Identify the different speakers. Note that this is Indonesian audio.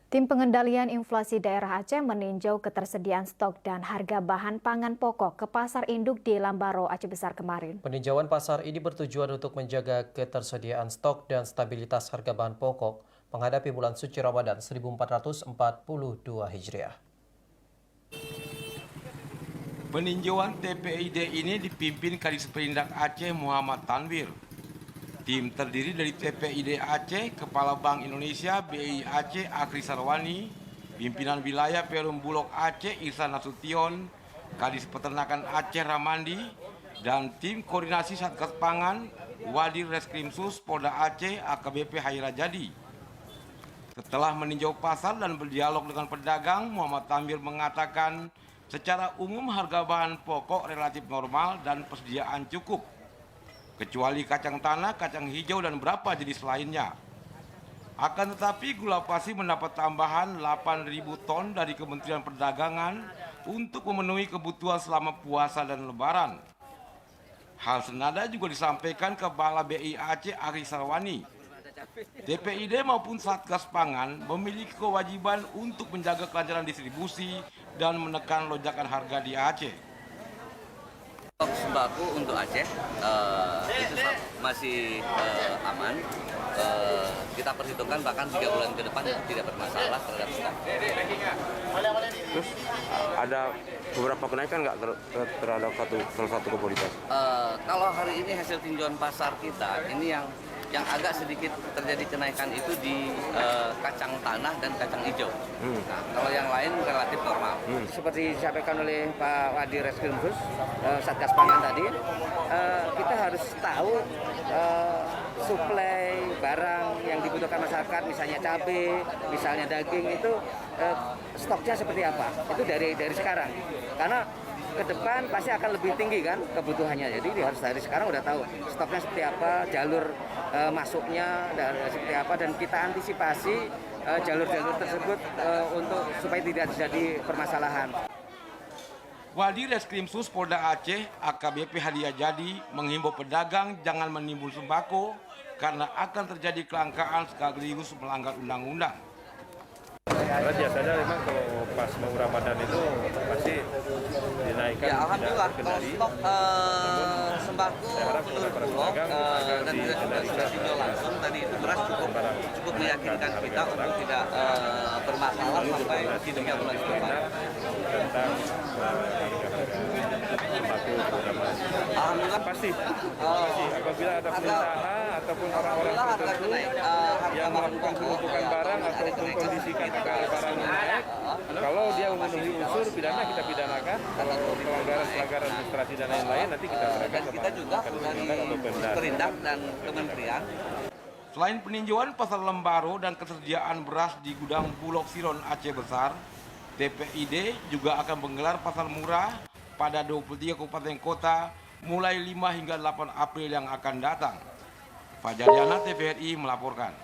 Speaker 1: Tim pengendalian inflasi daerah Aceh meninjau ketersediaan stok dan harga bahan pangan pokok ke pasar induk di Lambaro, Aceh Besar kemarin.
Speaker 2: Peninjauan pasar ini bertujuan untuk menjaga ketersediaan stok dan stabilitas harga bahan pokok menghadapi bulan suci Ramadan 1442 Hijriah.
Speaker 3: Peninjauan TPID ini dipimpin Kadis Perindak Aceh Muhammad Tanwir. Tim terdiri dari TPID Aceh, Kepala Bank Indonesia, BI Aceh, Akri Sarwani, Pimpinan Wilayah Perum Bulog Aceh, Ihsan Nasution, Kadis Peternakan Aceh Ramandi, dan tim koordinasi Satgas Pangan, Wadir Reskrimsus Polda Aceh, AKBP Haira Jadi. Setelah meninjau pasar dan berdialog dengan pedagang, Muhammad Tanwir mengatakan secara umum harga bahan pokok relatif normal dan persediaan cukup, kecuali kacang tanah, kacang hijau, dan beberapa jenis lainnya. Akan tetapi gula pasir mendapat tambahan 8.000 ton dari Kementerian Perdagangan untuk memenuhi kebutuhan selama puasa dan lebaran. Hal senada juga disampaikan Kepala BI Aceh Akri Sarwani. TPID maupun Satgas Pangan memiliki kewajiban untuk menjaga kelancaran distribusi dan menekan lonjakan harga di Aceh.
Speaker 4: Stok sembako untuk Aceh itu masih aman. Kita perhitungkan bahkan 3 bulan ke depan tidak bermasalah terhadap stok.
Speaker 5: Terus ada beberapa kenaikan nggak terhadap salah satu komoditas?
Speaker 4: Kalau hari ini hasil tinjauan pasar kita ini yang agak sedikit terjadi kenaikan itu di kacang tanah dan kacang hijau. Nah, kalau yang lain relatif normal.
Speaker 6: Seperti disampaikan oleh Pak Wadir Reskrimsus, Satgas Pangan tadi, kita harus tahu suplai barang yang dibutuhkan masyarakat, misalnya cabai, misalnya daging itu stoknya seperti apa. Itu dari sekarang. Karena ke depan pasti akan lebih tinggi kan kebutuhannya. Jadi harus dari sekarang udah tahu stoknya seperti apa, jalur masuknya seperti apa, dan kita antisipasi jalur-jalur tersebut untuk supaya tidak terjadi permasalahan.
Speaker 3: Wadir Reskrimsus Polda Aceh AKBP Haria Jadi menghimbau pedagang jangan menimbun sembako karena akan terjadi kelangkaan sekaligus melanggar undang-undang.
Speaker 5: Karena biasanya memang kalau pas mau Ramadan itu pasti dinaikkan.
Speaker 4: Ya, alhamdulillah kalau stok sembako menurut Bulog dan sudah tinjau langsung tadi itu beras cukup meyakinkan kita untuk tidak bermasalah sampai 3 bulan ke depan.
Speaker 5: Tentang sembako terutama.
Speaker 4: Alhamdulillah
Speaker 5: Pasti apabila ada pengusaha ataupun orang-orang tertentu yang melakukan penumpukan barang ataupun kondisikan agar barang naik, kalau dia memenuhi unsur pidana kita pidanakan, kalau pelanggaran administrasi dan lain-lain nanti kita serahkan
Speaker 4: dan kita juga dari Perindak dan Kementerian.
Speaker 3: Selain peninjauan pasar Lembaro dan ketersediaan beras di gudang Bulog Siron Aceh Besar, TPID juga akan menggelar pasar murah pada 23 kabupaten kota mulai 5 hingga 8 April yang akan datang. Fajar Yana, TVRI melaporkan.